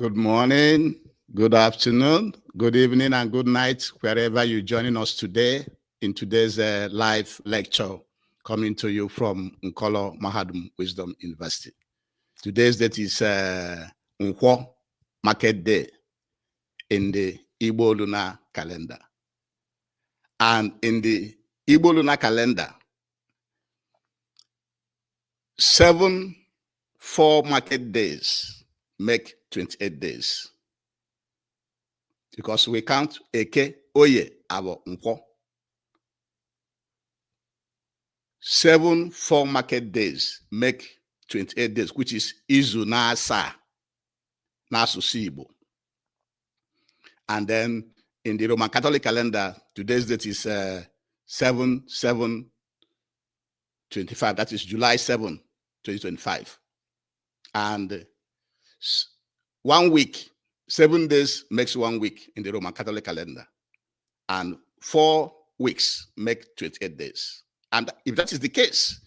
Good morning, good afternoon, good evening, and good night, wherever you're joining us today in today's live lecture coming to you from Nkolo Mahadum Wisdom University. Today's date is Nkwo Market Day in the Igbo lunar calendar. And in the Igbo lunar calendar, 7 4 market days make 28 days. Because we count Eke, Oye, our Nkwo. 7 4 market days make 28 days, which is Izu Nasa, Nasusu Igbo. And then in the Roman Catholic calendar, today's date is 7/7/25. That is July 7, 2025. And 1 week, 7 days makes 1 week in the Roman Catholic calendar. And 4 weeks make 28 days. And if that is the case,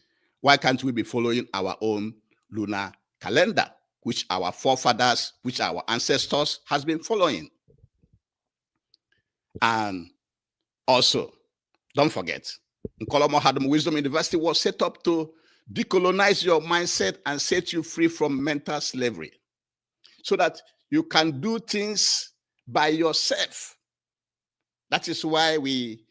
why can't we be following our own lunar calendar, which our forefathers, which our ancestors has been following? And also, don't forget, Nkolo Mahadum Wisdom University was set up to decolonize your mindset and set you free from mental slavery so that you can do things by yourself. That is why we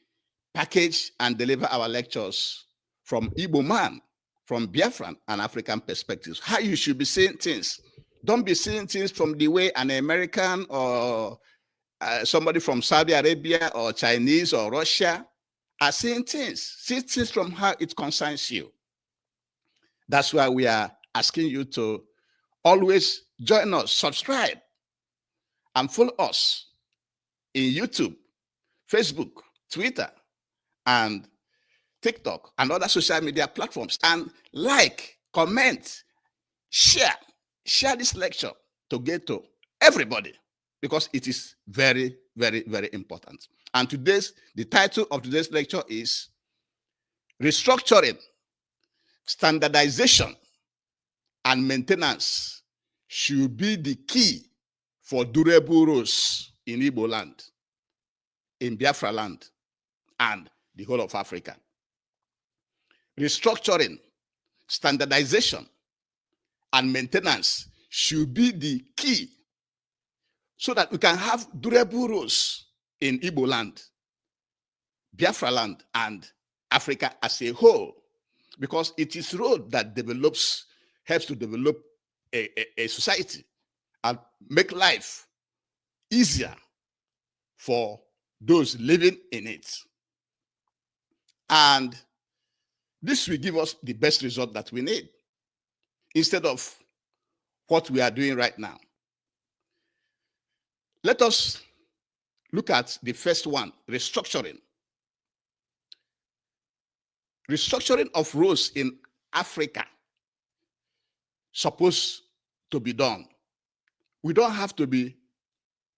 package and deliver our lectures from Igbo man, from Biafran and African perspectives, how you should be seeing things. Don't be seeing things from the way an American or somebody from Saudi Arabia or Chinese or Russia are seeing things. See things from how it concerns you. That's why we are asking you to always join us, subscribe, and follow us in YouTube, Facebook, Twitter, and TikTok, and other social media platforms. And like, comment, share this lecture to get to everybody, because it is very, very, very important. And the title of today's lecture is Restructuring, Standardization, and Maintenance should be the key for durable growth in Igbo land, in Biafra land, and the whole of Africa. Restructuring, standardization, and maintenance should be the key so that we can have durable growth in Igbo land, Biafra land, and Africa as a whole, because it is road that helps to develop a society and make life easier for those living in it. And this will give us the best result that we need, instead of what we are doing right now. Let us look at the first one, restructuring. Restructuring of roads in Africa supposed to be done. We don't have to be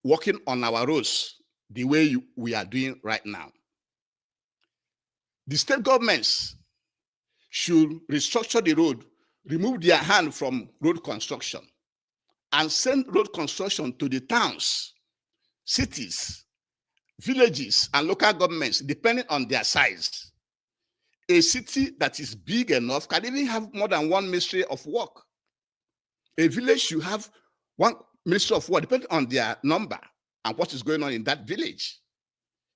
working on our roads the way we are doing right now. The state governments should restructure the road, remove their hand from road construction, and send road construction to the towns, cities, villages, and local governments, depending on their size. A city that is big enough can even have more than one ministry of work. A village should have one ministry of work, depending on their number and what is going on in that village.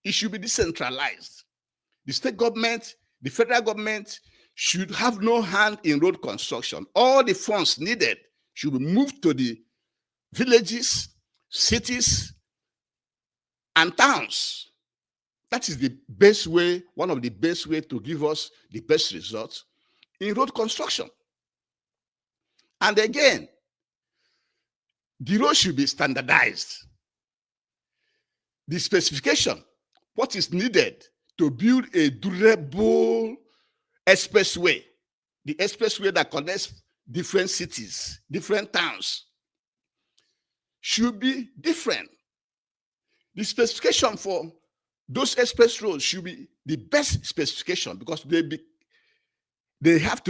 It should be decentralized. The state government, the federal government should have no hand in road construction. All the funds needed should be moved to the villages, cities, and towns. That is the best way, one of the best ways to give us the best results in road construction. And again, the road should be standardized. The specification, what is needed to build a durable expressway, the expressway that connects different cities, different towns, should be different. The specification for those express roads should be the best specification, because they have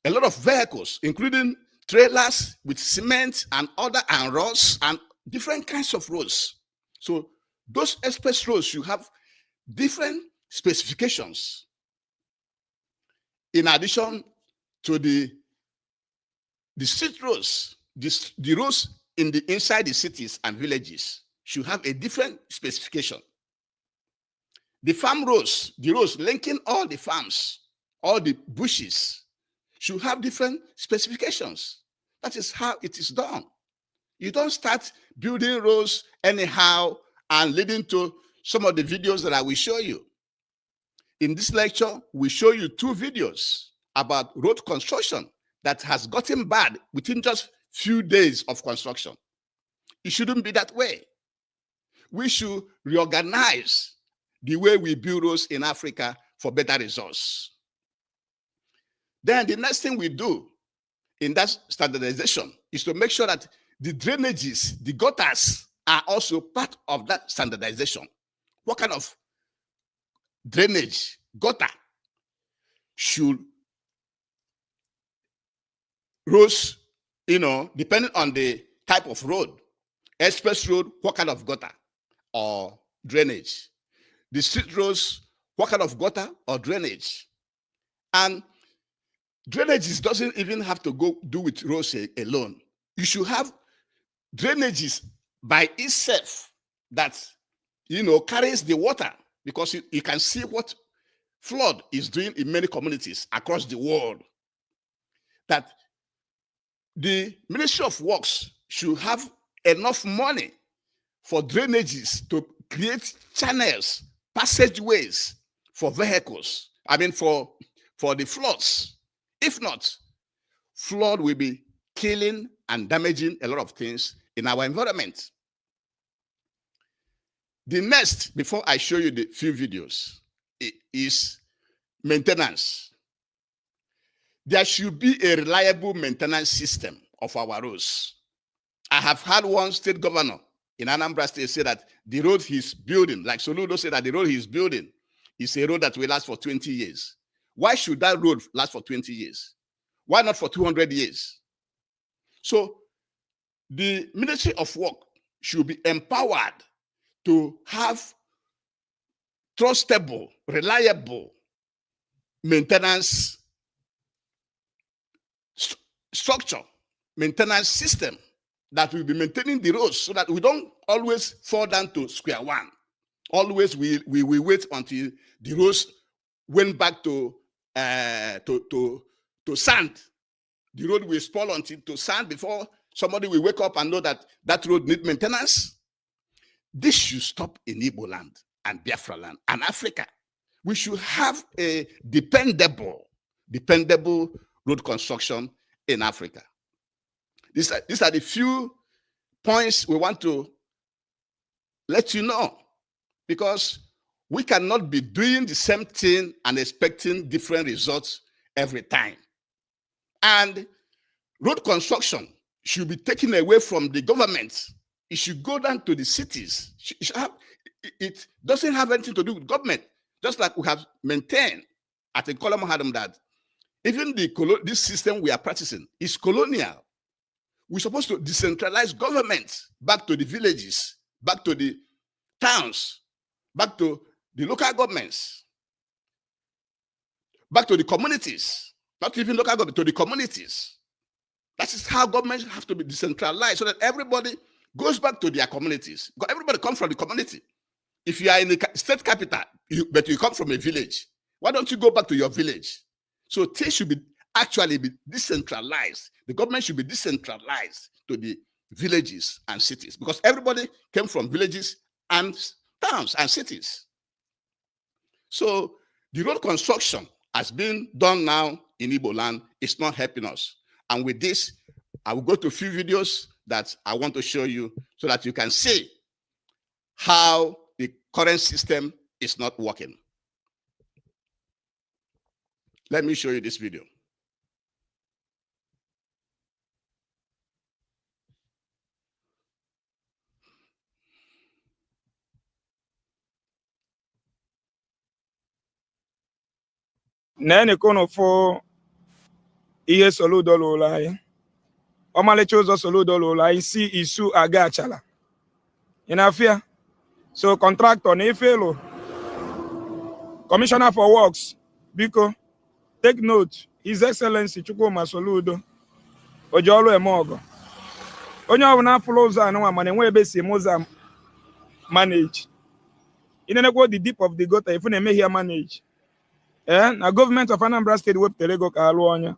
a lot of vehicles, including trailers with cement and other and roads and different kinds of roads. So those express roads should have different specifications. In addition to the street roads, the roads in the inside the cities and villages should have a different specification. The farm roads, the roads linking all the farms, all the bushes, should have different specifications. That is how it is done. You don't start building roads anyhow and leading to some of the videos that I will show you. In this lecture, we show you 2 videos about road construction that has gotten bad within just few days of construction. It shouldn't be that way. We should reorganize the way we build roads in Africa for better results. Then the next thing we do in that standardization is to make sure that the drainages, the gutters, are also part of that standardization. What kind of drainage, gutter, should roads, depending on the type of road, express road, what kind of gutter or drainage? The street roads, what kind of gutter or drainage? And drainages doesn't even have to go do with roads alone. You should have drainages by itself that carries the water, because you can see what flood is doing in many communities across the world. That the Ministry of Works should have enough money for drainages to create channels, passageways for vehicles. For the floods. If not, flood will be killing and damaging a lot of things in our environment. The next, before I show you the few videos, is maintenance. There should be a reliable maintenance system of our roads. I have had one state governor in Anambra State say that the road he's building, like Soludo said that the road he's building is a road that will last for 20 years. Why should that road last for 20 years? Why not for 200 years? So the Ministry of Work should be empowered to have trustable, reliable maintenance structure, maintenance system that will be maintaining the roads so that we don't always fall down to square one. Always we wait until the roads went back to sand. The road will spoil until to sand before somebody will wake up and know that that road needs maintenance. This should stop in Igbo land and Biafra land and Africa. We should have a dependable road construction in Africa. These are the few points we want to let you know, because we cannot be doing the same thing and expecting different results every time. And road construction should be taken away from the government. It should go down to the cities. It doesn't have anything to do with government. Just like we have maintained at the Colombo that even this system we are practicing is colonial. We're supposed to decentralize government back to the villages, back to the towns, back to the local governments, back to the communities, not even local government, to the communities. That is how governments have to be decentralized, so that everybody goes back to their communities. Everybody comes from the community. If you are in the state capital, but you come from a village, why don't you go back to your village? So things should be decentralized. The government should be decentralized to the villages and cities, because everybody came from villages and towns and cities. So the road construction has been done now in Igbo land. It's not helping us. And with this, I will go to a few videos that I want to show you so that you can see how the current system is not working. Let me show you this video. Nene kono fo ihe Soludo lụrụ anyị ọmalịcha ụzọ Soludo lụrụ anyị si Isu aga Achala. Ị na-afịa? So contractor na ife ịlụ Commissioner for Works, biko take note, His Excellency Chukwuma Soludo o ji ọrụ eme ọgọ. Onye ọbụla afụrụ ụzọ anụnwa mana enwe ebe si ụzọ manage. Ị na-enekwa the deep of the gutter ifu na emeghị ya manage. Na government of Anambra State wepụtara ego ka alụ ọnya.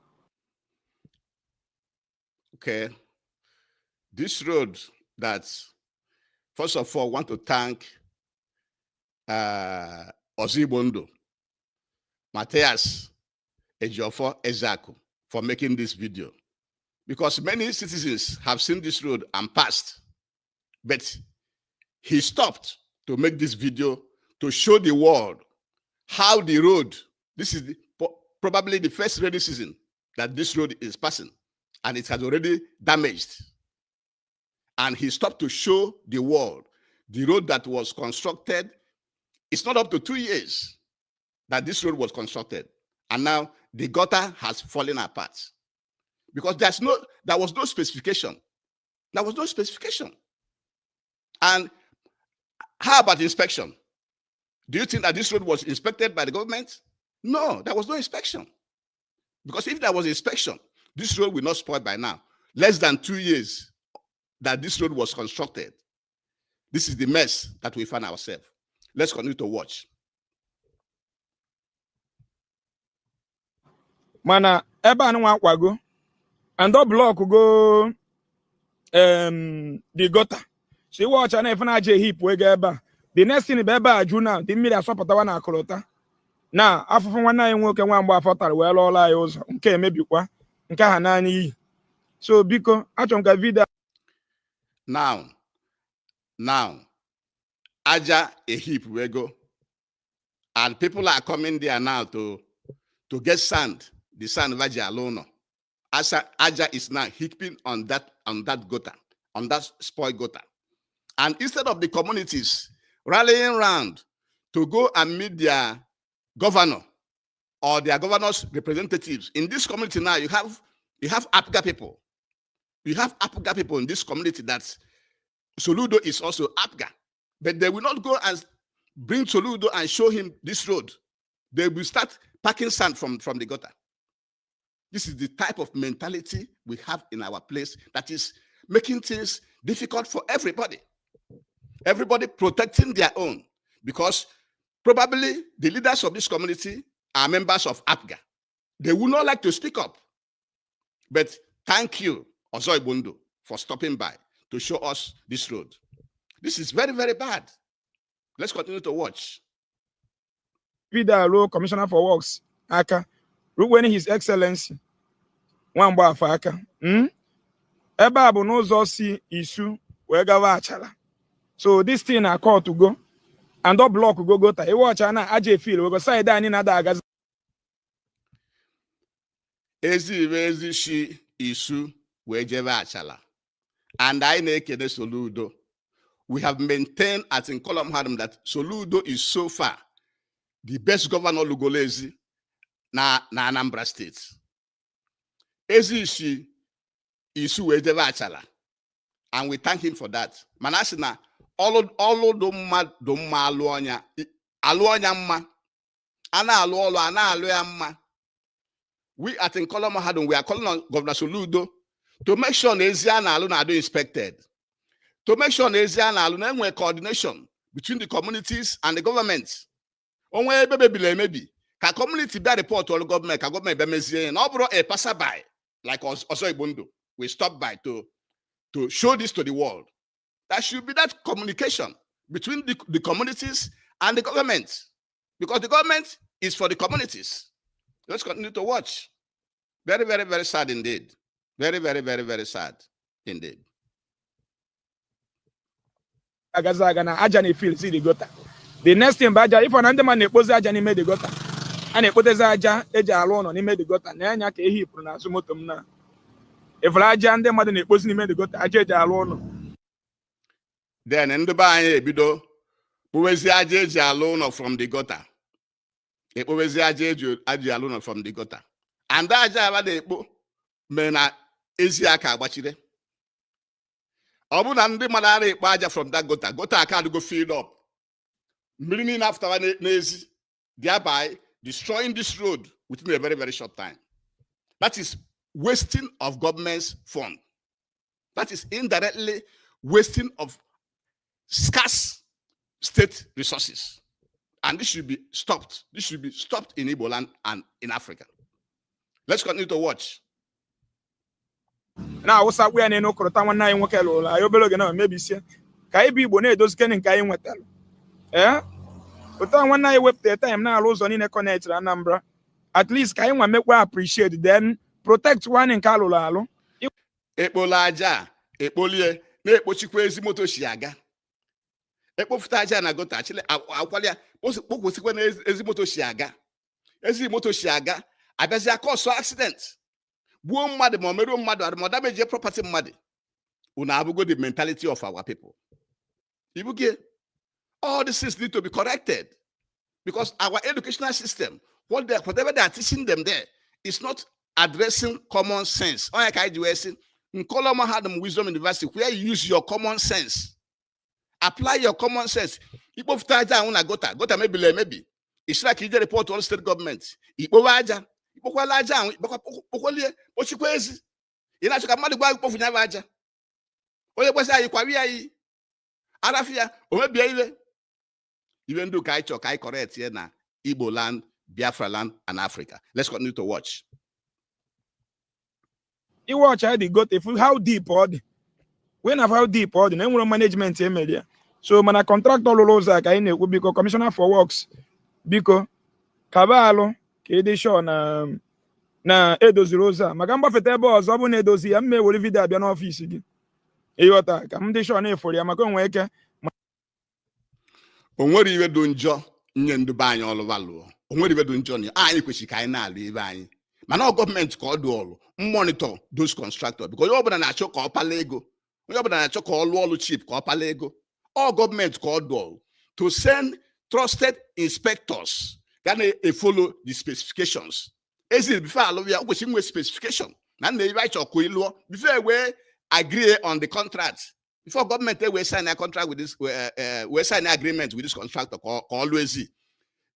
Okay. This road that, first of all, want to thank Ozigbondo, Matthias Ejiofor Ezaku for making this video. Because many citizens have seen this road and passed. But he stopped to make this video to show the world how the road, this is probably the first rainy season that this road is passing, and it has already damaged. And he stopped to show the world the road that was constructed. It's not up to 2 years that this road was constructed. And now the gutter has fallen apart. Because there was no specification. There was no specification. And how about inspection? Do you think that this road was inspected by the government? No, there was no inspection. Because if there was inspection, this road will not spoil by now. Less than 2 years that this road was constructed. This is the mess that we find ourselves. Let's continue to watch. Mana ebe anụnwa akwago and the block go the gutter. So you watch and if na je heap we ga ebe. The next thing be ebe aju now, the mmiri asọpụtawa na akolota. Na afụfụ nwanne anyị nwoke nwa mgbe afọtara wee lụọla anyị ụzọ nke emebikwa nke ha naanị iyi. So biko achọm ka video now aja a heap we go, and people are coming there now to get sand, the sand vaja alone. Aja is now heaping on that gutter, on that spoiled gutter. And instead of the communities rallying around to go and meet their governor or their governor's representatives, in this community now you have Apga people. You have Apga people in this community that Soludo is also Apga. But they will not go and bring Soludo and show him this road. They will start packing sand from the gutter. This is the type of mentality we have in our place that is making things difficult for everybody. Everybody protecting their own, because probably the leaders of this community are members of Apga. They would not like to speak up. But thank you, Ozigbondo, for stopping by to show us this road. This is very, very bad. Let's continue to watch. Video Commissioner for Works, aka, when His Excellency, Nwamba afọ aka. Ebe a bụ n'ụzọ si Isu wee gawa Achala. So this thing I call to go, and the block go gutter. You watch na aje feel we go side anyị na da agazi. Ezi shi Isu wee jebe Achala. And I na-ekene Soludo. We have maintained at in column Hadam that Soludo is so far the best governor Lugolezi na Anambra State. Ezi shi Isu wee jebe Achala. And we thank him for that. Manasina all do mma alụ ọnya mma. Ana alụ ọlụ ana alụ ya mma. We at Nkoloma Hadum, we are calling on Governor Soludo to make sure Ezia na alụ na do inspected. To make sure Ezia na alụ na enwe coordination between the communities and the government. Onwe ebe maybe ka community be report to government, ka government be mezie na obro a passerby like Ozigbondo. We stop by to show this to the world. There should be that communication between the communities and the government, because the government is for the communities. Let's continue to watch. Very, very, very sad indeed. Very, very, very, very sad indeed. Agazaga na aja na feel see the gutter. The next thing by aja, if an man na-ekpozi aja n'ime the gutter, a na-ekpotezi aja eji alụ ụlọ n'ime the gutter, na anya ka ehi pụrụ n'azụ moto m na. If aja ndị mmadụ na-ekpozi n'ime the gutter, aja eji alụ ụlọ. Then ndị be anyị ebido kpowezi aja eji alụ ụlọ from the gutter. Ekpowezi aja eji alụ ụlọ from the gutter. And that aja aba na-ekpo mere na ezi aka agbachire. Ọ bụ na ndị mmadụ ara ekpo aja from that gota aka go filled up. Mmiri niile after n'ezi, thereby destroying this road within a very, very short time. That is wasting of government's fund. That is indirectly wasting of scarce state resources. And this should be stopped. This should be stopped in Igbo land and in Africa. Let's continue to watch. Na awụsa kwe ya n'enu kọrọta nwanne anyị nwoke lụrụ anyị obere oge na mebisie ka anyị bụ Igbo na-edozikene nke anyị nwetara. Ụta nwanne anyị wepụta time na-alụ ụzọ niile connectịrị Anambra. At least ka anyị nwa mekwa appreciate then protect one nke alụrụ alụ. Ekpola aja, ekpolie na-ekpochikwa ezi moto si aga. Ekpofuta aja na gota chile akwalịa kpokwusikwa na ezi moto si aga. Ezi moto si aga abịazi akọsọ accident. Gbuo mmadụ ma meruo mmadụ ma damage property mmadụ. Una abụgo the mentality of our people. Ibugie, all these things need to be corrected because our educational system, whatever they are teaching them there, is not addressing common sense. Onye ka anyị ji Nkoloma had Wisdom University where you use your common sense. Apply your common sense. Igbo futaja una gota maybe. It's like you report to all state governments. Igbo waja, Igbo kwala aja, Igbo ochikwa ezi. Ina choka mmadụ gwa Igbo funya aja. Onye kwesa ayi kwa wi ayi. Arafia, omebia ile. Even though kai chọ kai correct here na Igbo land, Biafra land, and Africa. Let's continue to watch. You watch how they got how deep or when have how deep or the name management media. So man a contractor loloza ka ine biko commissioner for works biko kabalo ka ede show na edozi roza magamba fete ebe ọzọ bụ na edozi ya mme wori video abịa n'office gị. Eyota ka m dị show na efori ya maka onwe eke. Onwere iwe do njọ nye ndị be anyị ọlụ valụ. Onwere iwe do njọ ni anyị kwesị ka anyị na-alụ ibe anyị. Mana government ka ọ dị ọlụ monitor those constructors because onye ọbụla na-achọ ka ọ pala ego. Onye ọbụla na-achọ ka ọ lụọ ọlụ cheap ka ọ pala ego. All government ka ọ dị ọlụ to send trusted inspectors gonna follow the specifications. Ezi before alụ ya kwesị nwe specification. Na na ebe achọ ko ịlụọ before we agree on the contract. Before government we sign a contract with this we sign an agreement with this contractor ka always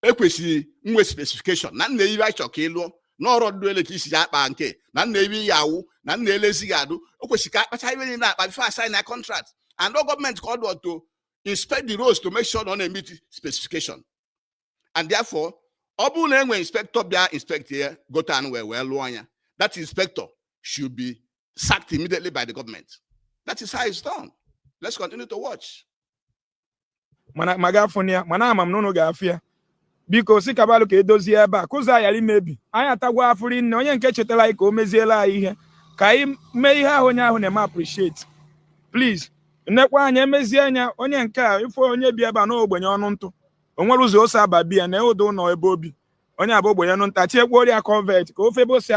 ekwesị nwe specification. Na na ebe achọ ka ịlụọ n'ọrụ ọdụ ele ka isi ya akpa nke na nna ebi yawu na nna elezighị adụ o kwesịrị ka akpacha ibe niile akpa before sign a contract and all government called to inspect the roads to make sure na meet specification and therefore ọ bụrụ na enwe inspector bịa inspect here gota and wee lụọ anya that inspector should be sacked immediately by the government. That is how it's done. Let's continue to watch. Mana magafonia mana amam no ga-afia biko si kabalụ ka edozie ebe a kụza ya imebi anyị atagwa afụri nne onye nke chetara anyị ka o meziela anyị ihe ka anyị mee ihe ahụ onye ahụ na-eme appreciate please nnekwa anyị emezie anya onye nke a ifo onye bi ebe a na ogbenye ọnụ ntụ onwere ụzọ ose aba bia na ụdọ ụlọ ebe obi onye abụ ogbenye ọnụ nta tiekwa ọrịa convert ka ofe ebe ose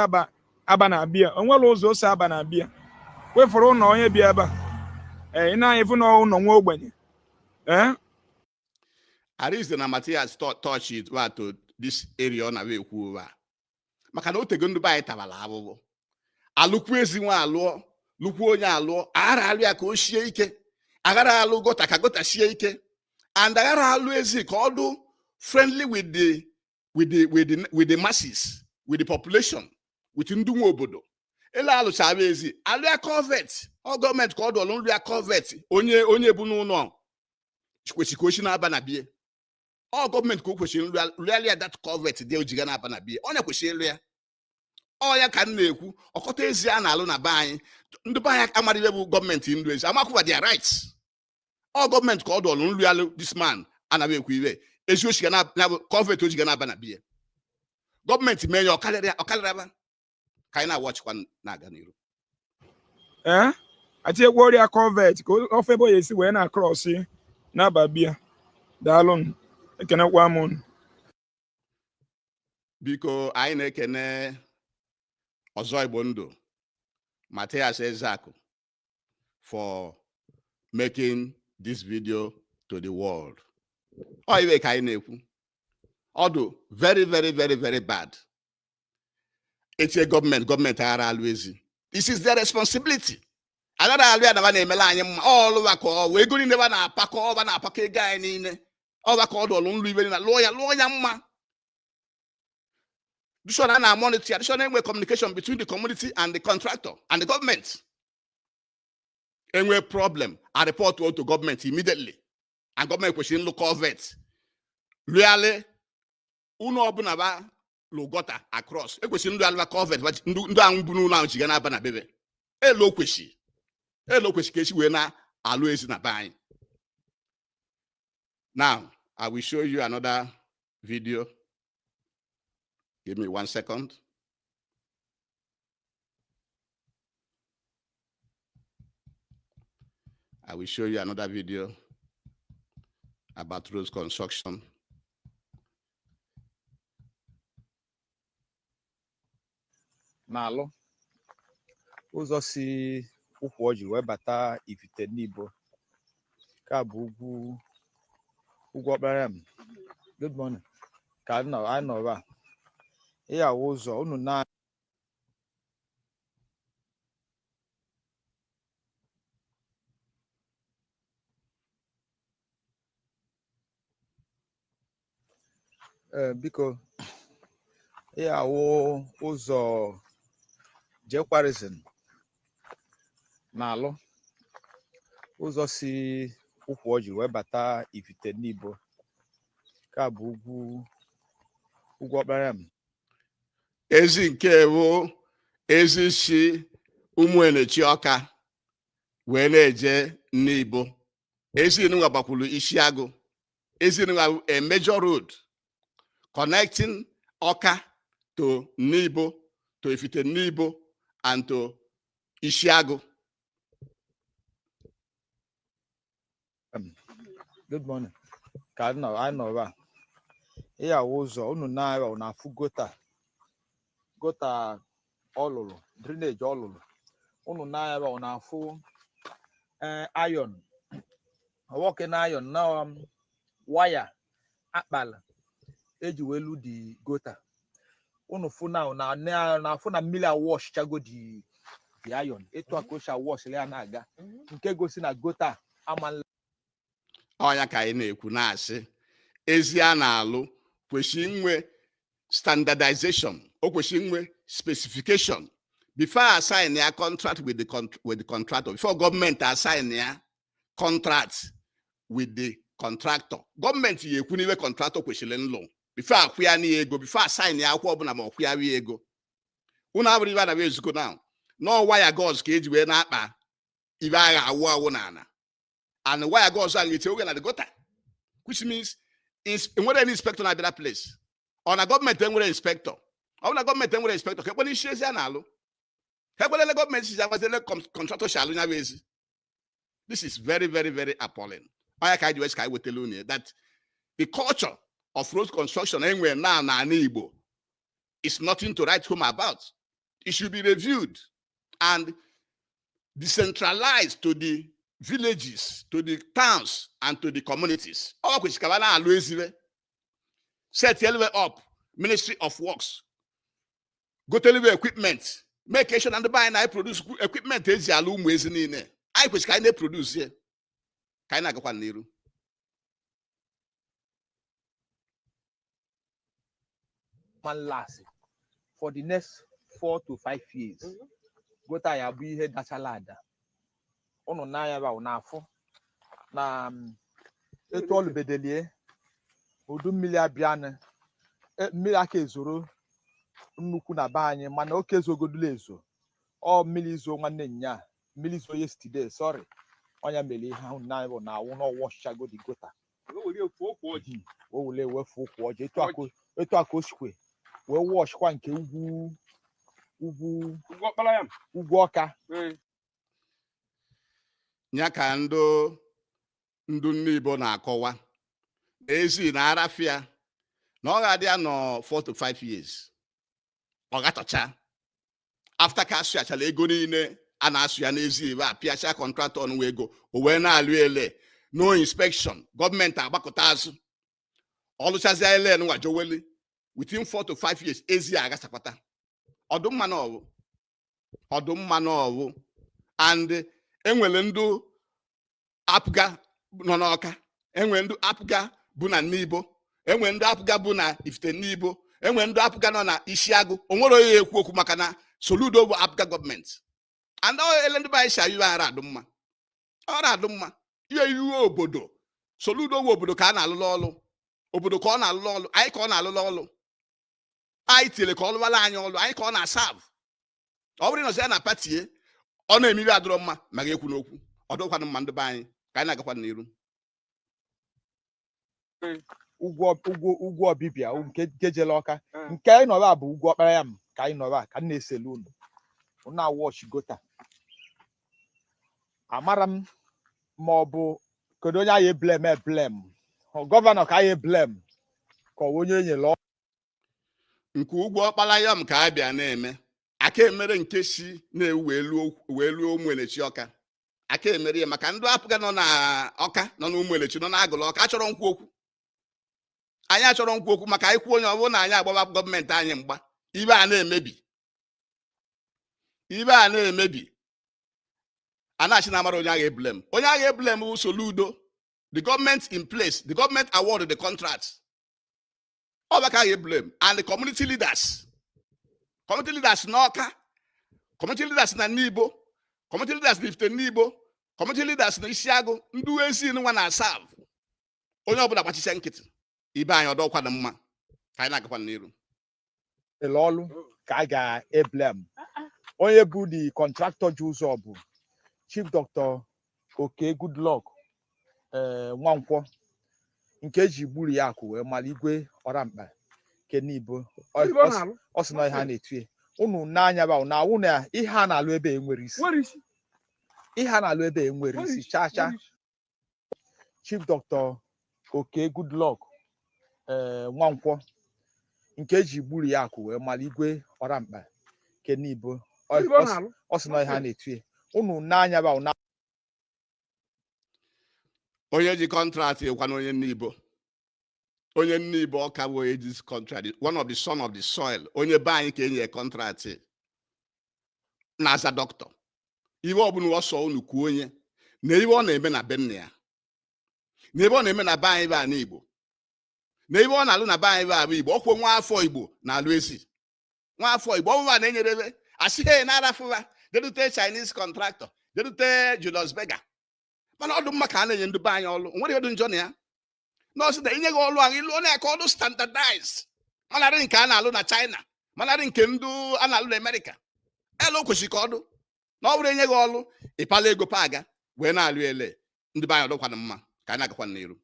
aba na bia onwere ụzọ ose aba na bia wefuru ụlọ onye bi ebe a ị na-anyị fụ na ụlọ nwa ogbenye Aris na Matthias touch it to this area na we kwuo maka na otego ndị bayi tabala abụbụ alụkwu ezi nwa alụọ lụkwu onye alụọ aghara alụ ya ka o shie ike aghara alụ gota ka gota shie ike and aghara alụ ezi ka ọ dị friendly with the masses, with the population, with ndị nwe obodo ele alụchara ezi alụ ya convert ọ gọọmenti ka ọ dị ọlụ ya convert onye bụ n'ụlọ kwesịrị ka o shi na-aba na bie all government ko kwesịrị rụalịa that convert dị ojiga na-aba na bie onye kwesịrị ịlụ ya ọ ya ka m na-ekwu ọkọta ezi a na-alụ na be anyị ndị be anyị amara ibe bụ gọọmenti ndụ ezi amakwụwa their rights all gọọmenti ka ọ dọlụ nrụalụ this man anaghị ekwu ibe ezi ochiga na convert ojiga na-aba na bie gọọmenti mee ya ọkarịraba ka anyị na-awọchikwa na-aga n'iru atiekwa ọrịa convert ka ofe bụ ya esi wee na cross na-aba bia daalụ ekenekwa m biko anyị na-ekene ọzọ Igbo ndụ Matthias Ezeaku for making this video to the world. Ọ iwe ka anyị na-ekwu ọ dị very very very very bad. Eche gọọmenti aghara alụ ezi It is their responsibility. Another area na na emela anyị mma all over ka we go never na apako over na apako ego anyị niile over ka ọdụ nlu ibe na lawyer mma. This one na monitor, this one na communication between the community and the contractor and the government. Any problem, I report to government immediately. And government question local vet. Really, uno obunaba logota across. E question do covet, but ndu ambunu na chigana bana bebe. E low question kesi we na always na buying. Now, I will show you another video. Give me 1 second. I will show you another video about road construction. N'alụ ụzọ si ụkwụ ọjị wee bata Ifite n'Igbo ka bụ ugwu ọkpara m. Good morning. Ka anyị nọrọ a ịya ụzọ unu na biko ịya ụzọ jekwarizin n'alụ ụzọ si ụkwụ ọjị wee bata Ifite n'Igbo ka bụ ugwu ọkpara m. Ezi nke wo ezi si ụmụenechi ọka wee na-eje n'Igbo. Ezi nwa gbakwulu Isiagụ. Ezi nwa a major road connecting Ọka to n'Igbo, to Ifite n'Igbo, and to Isiagụ. Good morning. Ka anyị nọrọ a ịya ụzọ unu na-arịa unu afụ gota ọlụlụ drainage ọlụlụ unu na-arịa unu afụ iron nwoke na iron na waya akpala eji welu di gota unu fụ na afụ na mmiri awash chago di iron etu akosha wash ya na-aga nke gosi na gota amanla. Ọnya ka anyị na-ekwu na-asị ezi a na-alụ kwesịrị inwe standardization, o kwesịrị inwe specification before assign a contract with the contractor, before government assign a contract with the contractor. Government ye ekwu n'iwe contractor kwesịrị nlụ before akwụya ni ego, before assign ya akwụkwọ ọbụla ma ọkwụya wi ego. Unu abụrụ ibe anaghị ezuko now. No wire gauze ka eji wee na-akpa ibe agha awụ na ana. And wire gauze ahụ ete oge na the gutter, which means enwere any inspector na that place. On a government enwere inspector. On a government enwere inspector. Ka ekpele isi ezi a na-alụ. Ka ekpele government si amazele contractor shi alụ nya ezi. This is very, very, very appalling. Oya ka ji ka wetelu unu that the culture of road construction enwere now na Igbo is nothing to write home about. It should be reviewed and decentralized to the villages, to the towns, and to the communities. All which can set up Ministry of Works. Go to the equipment. Make sure and buy and I produce equipment. Is ya loom ways in it. I which kind of produce here. Kind of go on niru. Man last for the next 4 to 5 years. Go to ya be here that's a ladder. Ono na ya ba unafo na etu olu bedelie odu mmiri abịa na mmiri aka ezoro nnukwu na be anyị mana oke ezogodula ezo ọ mmiri izo nwanne nya mmiri izo yesterday sorry onya mere ihe ahụ na bụ na awụ no wash chago di gota o wule wefu okwu oje etu aka osikwe wee wash kwa nke ugwu ọka nya ka ndụ n'Igbo na-akọwa ezi na arafia na ọ ga-adị ya nọ 4 to 5 years ọ gatocha after ka asụ achala ego niile a na-asụ ya n'ezi ebe a pịacha contractor ọnụ ego o wee na-alụ ele no inspection gọọmenti agbakọta azụ ọlụchazie ele nwa joweli within 4 to 5 years ezi agasakwata ọdụmma na ọwụ ọdụmma n'ọwụ and enwere ndị apụga nọ n'Ọka, enwere ndị apụga bụ na Nnibo, enwere ndị apụga bụ na Ifite Nnibo, enwere ndị apụga nọ na Isiagụ. Onwere onye ekwu okwu maka na Soludo bụ apụga gọọmenti. And ele ndị be anyị si ayụ ara adụmma, ọrụ adụmma ihe iwu obodo. Soludo bụ obodo ka a na-alụlụ ọlụ, obodo ka ọ na-alụlụ ọlụ, anyị ka ọ na-alụlụ ọlụ, anyị tinyere ka ọ lụwala anyị ọlụ, anyị ka ọ na-asavụ. Ọ bụrụ na ọsọ ya na patie ọ na-emiri adịrọ mma ma ga-ekwu n'okwu, ọ dịkwanụ mma ndị be anyị ka anyị na-agakwa n'iru. ugwu ọbịbịa nke jele Ọka, nke anyị nọrọ bụ ugwu ọkpara ya m ka anyị nọrọ ka m na-eselu unu na wọchị gota. Amara m ma ọ bụ kedu onye anyị eblem gọvanọ ka anyị eblem ka ọ onye enyere nke ugwu ọkpara ya m ka a bịa na-eme aka emere nke si na-ewu wee luo Ụmụelechi Ọka. Aka emere ya maka ndị apụga nọ na Ọka nọ na Ụmụelechi nọ na Agụlụ Ọka achọrọ nkwu okwu. Anyị achọrọ nkwu okwu maka anyị kwuo onye ọ bụrụ na anyị agbaba gọọmenti anyị mgba, ibe a na-emebi a na-achị na amara onye agha eblem. Onye agha eblem bụ Soludo, the government in place, the government award the contracts. All that agha eblem and the community leaders n'Ọka, community leaders na Nnibo, community leaders na Ifite Nnibo, community leaders na Isiagụ, ndị uwe isi nwa na-asavụ. Onye ọbụla gbachisia nkịtị, ibe anyị ọdọkwa na mma ka anyị na-agakwa n'iru. ọlụ ka a ga-eblem. Onye bụ the contractor ji ụzọ bụ Chief Dr. Oke Goodluck Nwankwọ, nke eji gburu ya akụ wee mara Igwe Ọramkpa nke Nnibo. Ọ sị na ihe a na-etu unu n'anya ba na awụ na ihe a na-alụ ebe enwere isi, ihe a na-alụ ebe enwere isi chacha. Chief Dr. Oke Goodluck Nwankwọ, nke eji gburu ya akụ wee mara Igwe Ọramkpa nke Nnibo. Ọ sị na ihe a na-etu unu n'anya ba na onye ji kọntraktị ịkwa na onye Nnibo. Onye Nnibo Ọka bụ onye ji kọntraktị, one of the son of the soil. Onye be anyị ka enye kọntraktị na-aza dọkịta. Iwe ọbụla ọsọ unu kwuo onye na iwe ọ na-eme na be nna ya, na ebe ọ na-eme na be anyị bụ ana Igbo, na ibe ọ na-alụ na be anyị bụ abụ Igbo. Ọkwụ nwa afọ Igbo na-alụ ezi, nwa afọ Igbo ọbụla na-enyere ebe asịghị na-arafụwa dedute Chinese contractor, dedute Julius Berger. Mana ọdụ mma ka a na-enye ndị be anyị ọlụ, nwere ọdụ njọ na ya nọọsụ na inye gị ọlụ ahụ ilu onye ka ọdụ standardize, manarị nke a na-alụ na China, manarị nke ndị a na-alụ na America. Elu kwesịrị ka ọdụ na ọ bụrụ enye gị ọlụ ịpala ego paga wee na-alụ ele. Ndị be anyị ọdụkwana mma ka anyị na-agakwa n'iru.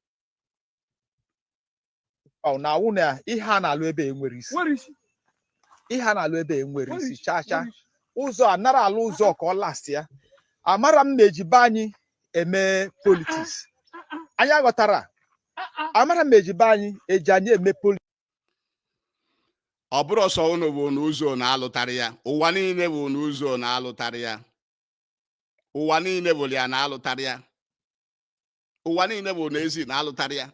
na awụ na ihe a na-alụ ebe enwere isi, ihe a na-alụ ebe enwere isi chacha. Ụzọ a nara alụ ụzọ ka ọ last ya. Amara m na-eji be anyị eme politics, anyị aghọtara. Amara m eji be anyị eji anyị eme politics. Ọ bụrụ ọsọ unu bụ n'ụzọ na-alụtarị ya, ụwa niile bụ n'ụzọ na-alụtarị ya, ụwa niile bụ ya na-alụtarị ya, ụwa niile bụ n'ezi na-alụtarị ya.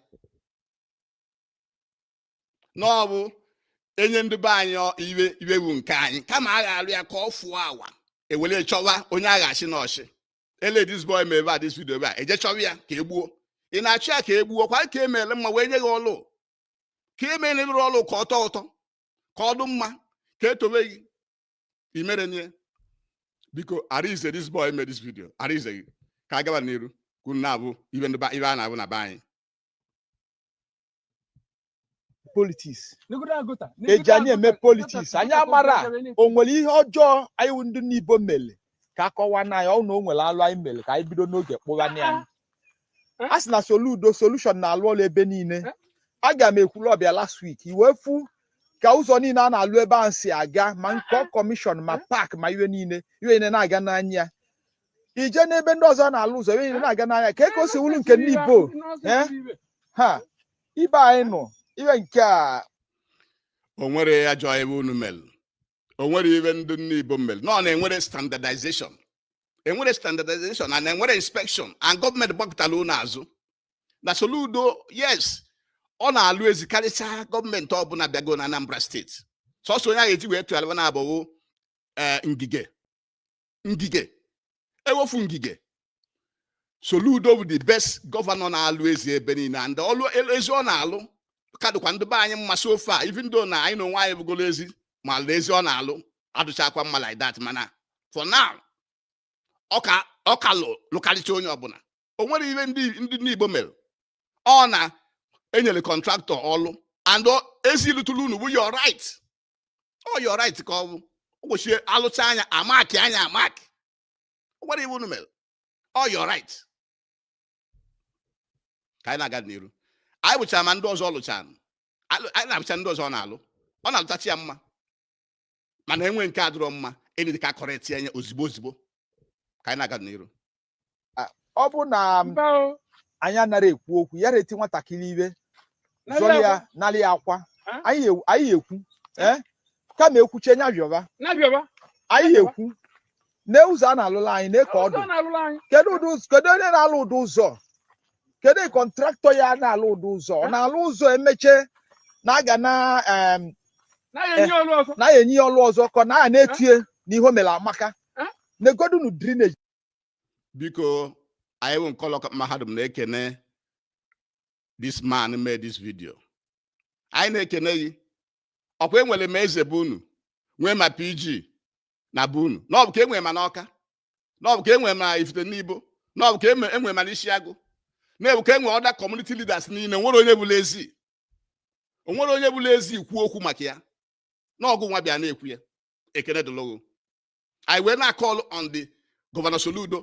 N'ọbụ enye ndị be anyị iwe bụ nke anyị, kama a ga-alụ ya ka ọ fụọ awa ewere chọwa onye a ga-achị n'ọchị. Ele this boy mebe this video ba eje chọwa ya ka egbuo. Ị na-achụ ya ka egbuo kwa ka emele mma wee nye gị ọlụ, ka emele ịrụ ọlụ ka ọtọ ụtọ, ka ọ dị mma, ka etobe gị imere nye. Biko Arize this boy made this video, Arize gị ka a gaba n'iru kwunu na-abụ ibe a na-abụ na be anyị. Politics eji anyị eme politics. Anyị amara o nwere ihe ọjọọ anyị ndị Nnibo mere ka akọwa na ya, ọ na o nwere alụ anyị mere ka anyị bido n'oge kpụghanị anyị. A sị na solution na-alụ ọlụ ebe niile. Aga m ekwulu ọbịa last week iwe fu ka ụzọ niile a na-alụ ebe ahụ si aga, ma nke kọmishọn ma pak ma iwe niile na-aga n'anya. Ije n'ebe ndị ọzọ na-alụ ụzọ iwe niile na-aga n'anya ka o si wulu nke Nnibo ha ibe anyị nọ iwe nke a. O nwere ya jọọ ebe unu mere, o nwere ibe ndị Nnibo mere. Nọ na-enwere standardization, enwere standardization and enwere inspection, and gọọmenti gbakọtara unu azụ na Soludo. Yes, ọ na-alụ ezi karịcha gọọmenti ọbụla bịago na Anambra steeti. Sọsọ onye a ga-eji wee tụgharịwa na-abụghị Ngige ngige ewofu ngige Soludo bụ the best governor na-alụ ezi ebe niile and ọlụ ezi ọ na-alụ kadụkwa ndị be anyị mmasị ofe a even though na anyị na onwe anyị bụgolo ezi ma ezi ọ na-alụ adụchakwa mma like that mana for now ọka lụkarịcha onye ọbụla o nwere ihe ndị Igbo mere ọ na enyere kọntraktọ ọlụ and ezi lụtụrụ unu bụ your right your right ka ọ bụ ụbọchị alụcha anya amaki anya amaki o nwere ihe unu mere your right ka anyị na-aga n'iru anyị bụchara ma ndị ọzọ lụchara anyị na-abụcha ndị ọzọ ọ na-alụ ọ na-alụtachi ya mma mana enwe nke adịrọ mma enyi ka kọrịtị anya ozigbo ka anyị na-aga n'iru ọ bụ na anyị anara ekwu okwu ya reti nwatakịrị iwe zọrọ ya narị akwa anyị ekwu kama ekwuche nya bịọba anyị ekwu na ụzọ a na-alụla anyị na-eke ọdụ kedu onye na-alụ ụdị ụzọ kedu kọntraktọ ya na-alụ ụdị ụzọ ọ na-alụ ụzọ emeche na-aga na-enye ya ọlụ ọzọ ka na na-etie n'ihe o mere amaka na-egodunu drainage. Biko anyị bụ nkọlọ mahadum na-ekene this man made this video. Anyị na-ekene gị ọkwa enwere m eze bụ unu nwee ma PG na bụ unu na ọ bụ ka enwere ma n'Ọka na ọ bụ ka enwere ma Ifite n'Ibo na ọ bụ ka enwere ma n'Ishiagụ na-ebu ka enwere other community leaders niile onwere onye bụla ezi ikwu okwu maka ya na ọgụ nwa bịa na-ekwu ya ekene dologo anyị wee na-akọlụ on the Governor Soludo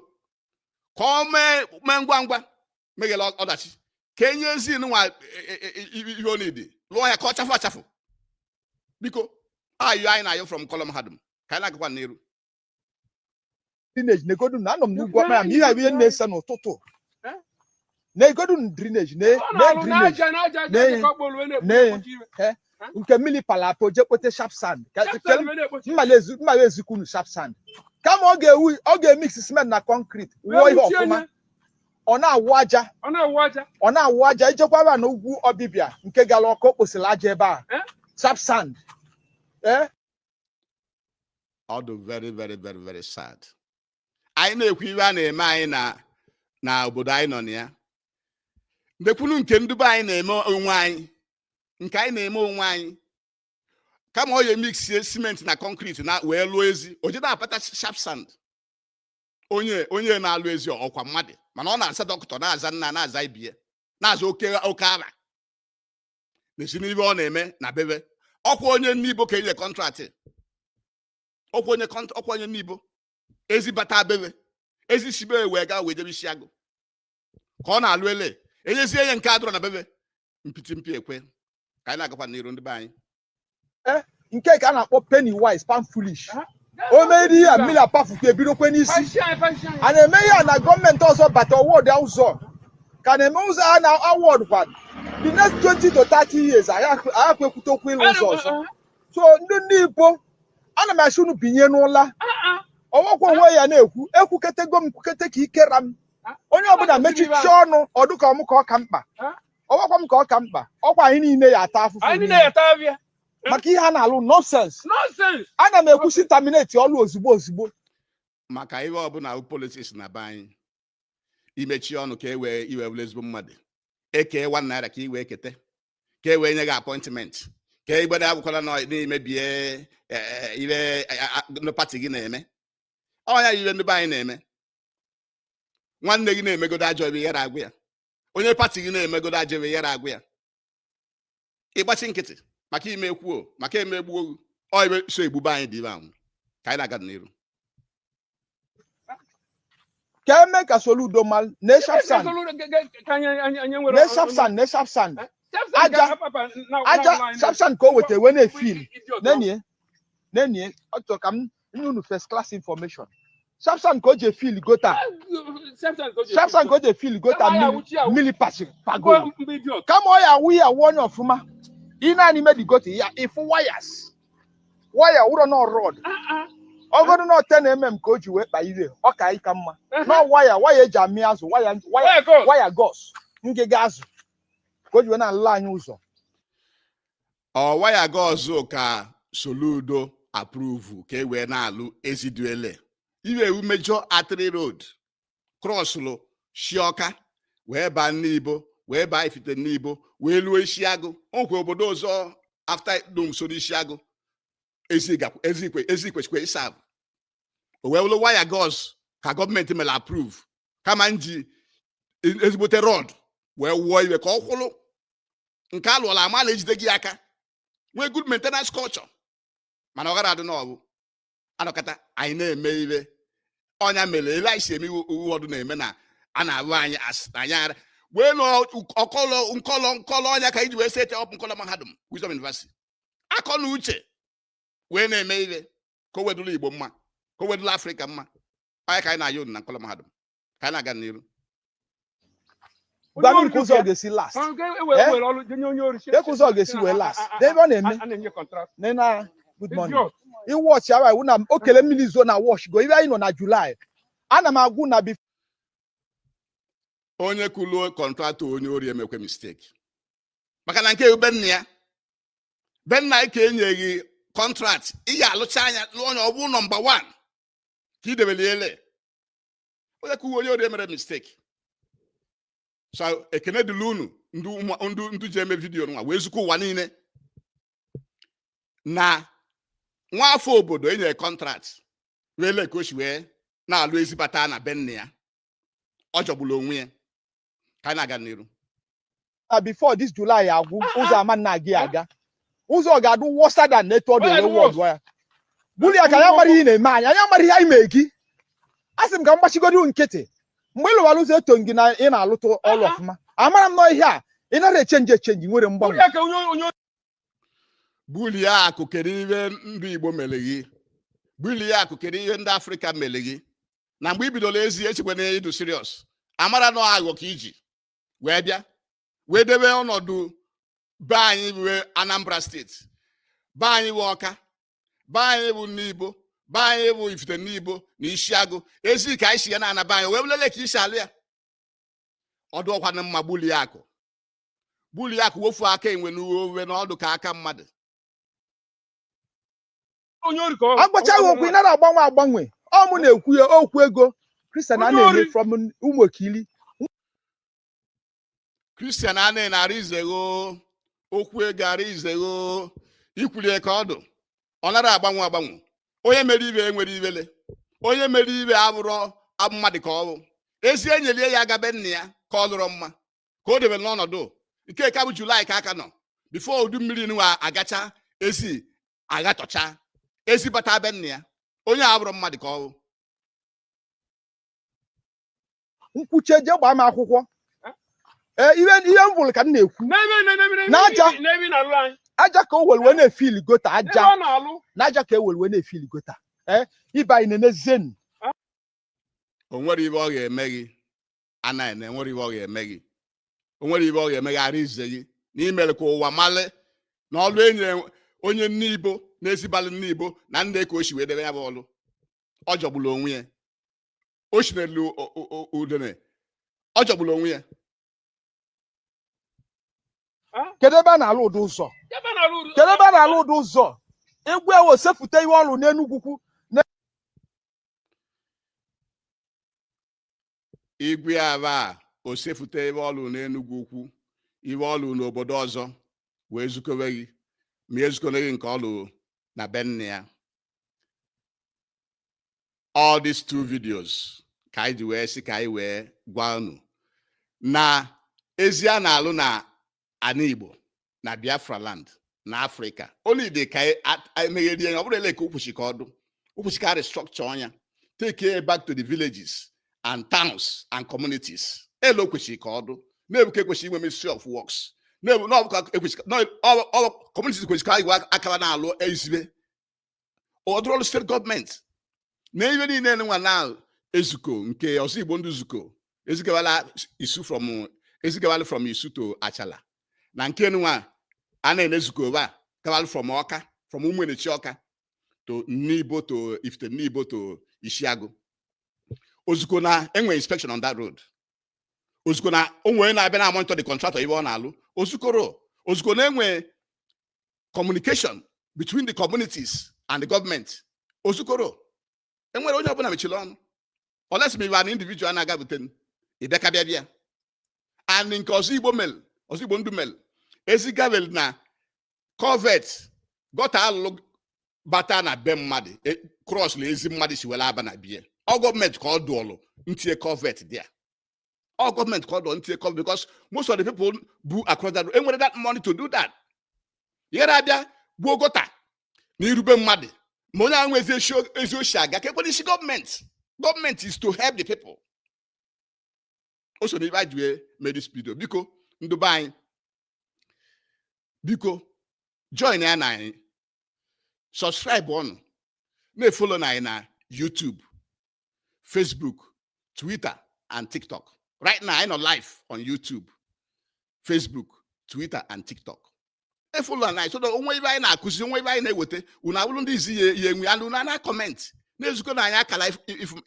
ka ọ mee ngwa ngwa meghele ọdachi ka enye ezi nwa ihe ọ na-ede lụọ ya ka ọ chafụ biko anyị na-ayọ from Kolom Hadum ka anyị na-agakwa n'iru drainage na-egodu na anọ m n'ugwu ọkpa ya ma ihe abịa na-ese n'ụtụtụ na-egodu drainage nke mmiri palapo je kpote sharp sand mma ezikunu sharp sand kama ọ ga-emix cement na concrete wụọ ihe ọfụma ọ na-awụ aja ijekwaba na ugwu ọbịbịa nke gara ọkụ okposiri aja ebe a sharp sand ọ dị very very very very sad. Anyị na-ekwu ihe a na-eme anyị na obodo anyị nọ na ya ndekwunu nke ndị be anyị na-eme onwe anyị nke anyị na-eme onwe anyị kama ọ ya mix cement na concrete na wee lụọ ezi o jide apata sharp sand onye na-alụ ezi ọkwa mmadụ mana ọ na-aza dọkịta na-aza nna na-aza ibie na-aza oke ara na-esi n'ibe ọ na-eme na bebe ọkwa onye n'ibo ka enye kọntraktị ọkwa onye n'ibo ezi bata bebe ezi sibe wee gaa wee jebe Ishiagụ ka ọ na-alụ ele enyezie ihe nke adọrọ na bebe mpi ekwe ka anyị na-agakwa n'iru ndị be anyị nke ka a na-akpọ penny wise pound foolish o mere ihe a mmiri apafukwa ebidokwe n'isi a na-eme ihe a na gọọmenti ọzọ bata ọwọdụ ụzọ ka na-eme ụzọ a na award kwa the next 20 to 30 years ayakwa ekwutokwu ịlụ ụzọ ọzọ so ndị Igbo ana m asị unu binye n'ụla ọwọkwa onwe ya na-ekwu ekwuketego m kwukete ka ikera m onye ọbụla mechichi ọnụ ọdụ ka ọmụ ka ọ ka mkpa ọwọkwa m ka ọ ka mkpa ọkwa anyị niile ya ata afụfụ maka ihe a na-alụ nonsense ana m ekwusi terminate ọlụ ozugbo maka ihe ọbụla politics na be anyị imechi ọnụ ka iwe bụrụ ezigbo mmadụ eke 1 naira ka iwe ekete ka e wee nye gị appointment ka igbede akwụkwọ n'imebie ihe pati gị na-eme ọnya ihe ndị be anyị na-eme nwanne gị na-emegodo ajọ ebe yara agwụ ya onye pati gị na-emegodo ajọ ebe yara agwụ ya ịgbachi nkịtị maka ime ekwuo maka emegbu ogu ọ ebe so egbube anyị dị ibe ahụ ka anyị na-aga n'iru ka eme ka Soludo mal na sharp sand aja sharp sand ka o weta we na-efil nenie ọtọ ka m unu first class information sharp sand ka o je fil gota mmiri pago kama ọ ya awụ ya onye ọfụma ị naanị medi gota ya ifu waya wụrụ na rod ọgọdụ na 10 mm ka o ji wee kpa ire ọ ka anyị ka mma na waya eji amị azụ waya gos ngịga azụ ka o ji wee na-alụla anyị ụzọ waya gos ka Soludo approve ka e wee na-alụ eziduele iwe major artery road cross lo Shioka wee baa Nnibo wee baa Ifite Nnibo wee luo Ishiagụ okwe obodo ọzọ after dum so Ishiagụ Ezikwechikwe ịsabụ o wee wụlụ waya gọz ka gọọmenti mere approve kama nji ezigbote rod wee wụọ iwe ka ọ kwụlụ nke alụọla amala ejide gị aka nwee good maintenance culture mana ọ gara adị n'ọbụ anọkata anyị na-eme iwe ọnya mere ele anyị si eme iwu ọdụ na-eme na a na-abụ anyị anya wee nkọlọ ọnya ka iji wee sete ọpụ nkọlọ mahadum Wisdom University akọ na uche wee na-eme iwe ka o wedụla Igbo mma ka o wedụla Afrịka mma ọnya ka anyị na-aya unu na nkọlọ mahadum ka anyị na-aga n'iru gwa m ka ụzọ ga-esi last ụzọ ga-esi wee last ebe ọ na-eme na good morning iwọchi awa iwu na okele mmiri zo na wash go ibe anyị nọ na July ana m agwụ na onye kwuluo kọntraktọ onye ori emekwe mistake maka na nke benna ike enyeghị kọntrakt ị ga-alụcha anya lụọ onye ọ bụ nọmba 1 ka ị debere ele onye kwuo onye ori emere mistake so ekene dịla unu ndụ ji eme vidiyo nwa wee zukọ ụwa niile na nwa afọ obodo enyere kọntrakt wee lee ka o si wee na-alụ ezibata na be nne ya ọ jọgburu onwe ya ka anyị na-aga n'iru before this July agwụ ụzọ ama nna gị aga ụzọ ga-adụ worse than network the world ya buli ya ka ya mara ihe na-eme anya mara ihe anyị mee gị asị m ka m gbachigodo nkịtị mgbe ị lụwara ụzọ eto gị na ị na-alụtụ ọlụ ọfụma amara m nọ ihe a ị nara echenji nwere mgbanwe buli ya akụ kere ihe ndị Igbo mere gị buli ya akụ kere ihe ndị Afrịka mere gị na mgbe i bidola ezi echekwa na ịdụ serious amara nọ aghọ ka iji wee bịa wee debe ọnọdụ be anyị wee Anambra steeti be anyị wee Ọka be anyị bụ Nnibo be anyị bụ Ifite Nnibo na Ishiagụ ezi ka anyị si ya na anaba anyị wee welele ka isi alụ ya ọdụ ọkwa na mma buli ya akụ wofu aka enwe n'uwe n'ọdụ ka aka mmadụ agbachaghị okwu ị nara agbanwe ọ mụ na-ekwu ya okwu ego Christian a na-eme from Ụmụokili Christian a na-ara izegho okwu ego ara izegho ikwulie ka ọdụ ọ nara agbanwe onye mere ibe enwere ibele onye mere ibe abụrụ mmadụ ka ọ bụ ezi enyelie ya agabe nna ya ka ọ lụrụ mma ka o debere n'ọnọdụ nke ka bụ Julaị ka aka nọ bifo udu mmiri nwa agacha ezi agatọcha ezi bata be nna ya onye abụrụ mmadụ ka ọ bụ nkwuche je gbaa m akwụkwọ ihe m bụrụ ka m na-ekwu aja ka o were na-efili gota aja na aja ka e were na-efili gota ibe anyị na-enezenu o nwere ibe ọ ga-eme gị anaghị na enwere ibe ọ ga-eme gị o nwere ibe ọ ga-eme gị ara ize gị n'imere ka ụwa male na ọlụ enye onye Nnibo na-esibalụ Nnibo na ndị ka o si wee debe ya bụ ọlụ ọ jọgburu onwe ya o si n'elu udene ọ jọgburu onwe ya kedu ebe a na-alụ ụdị ụzọ egwu ewo sefute ihe ọrụ n'Enugwu igwe aba o sefute ebe ọrụ n'Enugwu ukwu iwe ọrụ n'obodo ọzọ wee zukowe gị ma ezukọrọ gị nke ọrụ na be nne ya all these 2 videos ka anyị ji wee sị ka anyị wee gwa unu na ezi a na-alụ na ana Igbo na Biafra land na Afrịka only dị ka emegherie ya ọ bụrụ ele ka ụkwụchi ka ọdụ ụkwụchi ka restructure ọnya take it back to the villages and towns and communities elo okwechi ka ọdụ na-ebuka ekwechi inwe ministry of works communities kwechi ka igwe akaba na-alụ ezibe ọdụrụ steeti gọọmenti na ihe niile nwa na ezuko nke ọzọ Igbo ndị zuko ezigawala from Isu to Achala na nke nwa a na-enezuko ba kawal from Ọka from Ụmụenechi Ọka to Nnibo to Ifite Nnibo to Ishiagụ ozuko na enwe inspection on that road ozuko na onwe na-abịa na monitor the contractor ibe ọ na-alụ ozuko na enwe communication between the communities and the government ozukoro enwere onye ọbụla mechiri ọnụ unless me an individual na-agabuten ịbịaka bịa and nke ọzọ Igbo ndụ mel ezigavel na covet gọta alụlụ bata na be mmadụ cross na ezi mmadụ si were aba na bie ọ gọọmenti ka ọ dụọlụ ntinye covet dị ya ọ gọọmenti ka ọ dụọlụ ntinye covet because most of the people bu across that enwere that money to do that yere abịa gbuo gọta na irube mmadụ ma onye ahụ nwezi ezi oshi aga ka ekwere isi gọọmenti is to help the people. Also, if I do make this video, biko nduba anyị biko join ya na anyị subscribe on na-follow na anyị na YouTube, Facebook, Twitter and TikTok. Right now I know live on YouTube, Facebook, Twitter and TikTok. Follow na anyị so that onwe ibe anyị na-akụzi onwe ibe anyị na-eweta unu abụrụ ndị izi ya enwe and unu na comment na-ezukọ na anyị akala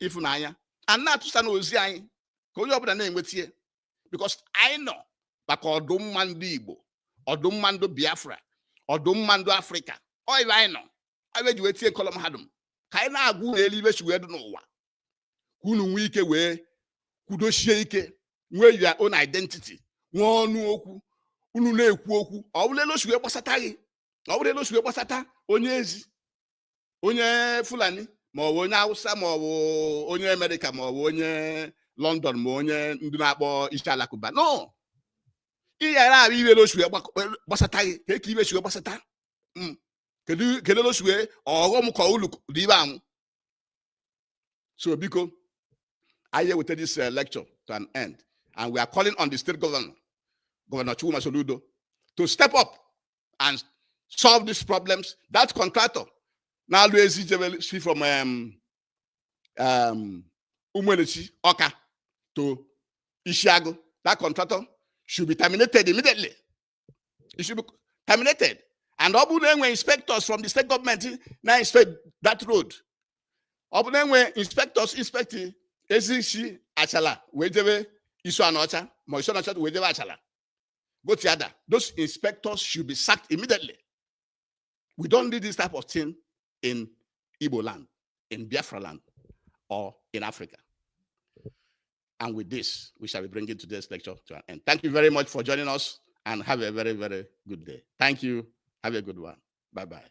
ịfụnanya and na-atụsa na ozi anyị ka onye ọbụla na-enweta because I know maka ọdụmma ndị Igbo, ọdụmma ndị Biafra, ọdụmma ndị Africa. Ọ ibe anyị nọ anyị ji wee tie kọlọm hadum ka anyị na-agụ na eluigwe si wee dị n'ụwa ka unu nwee ike wee kwudosie ike nwee your own identity nwee ọnụ okwu unu na-ekwu okwu ọ bụla elu si wee gbasata gị ọ bụla elu si wee gbasata onye ezi onye Fulani ma ọ bụ onye Hausa ma ọ bụ onye America ma ọ bụ onye London ma onye ndị na-akpọ isi alakụba no ịghara abụ iwe losu gbasata gị ka eke iwe si gbasata kedu losu ọghọm ka ulu dị ibe amụ. So biko I will take this lecture to an end and we are calling on the state governor, Governor Chuma Soludo, to step up and solve these problems. That contractor now see from Umwenichi Oka to Ishiago, that contractor should be terminated immediately. It should be terminated. And Obunenwe inspectors from the state government now inspect that road. Obunenwe inspectors inspecting Ezishi Achala, Wejeve Isu Anocha, Moiso Anocha, Wejeve Achala. Go to other. Those inspectors should be sacked immediately. We don't need this type of thing in Igbo land, in Biafra land, or in Africa. And with this, we shall be bringing today's lecture to an end. Thank you very much for joining us and have a very, very good day. Thank you. Have a good one. Bye-bye.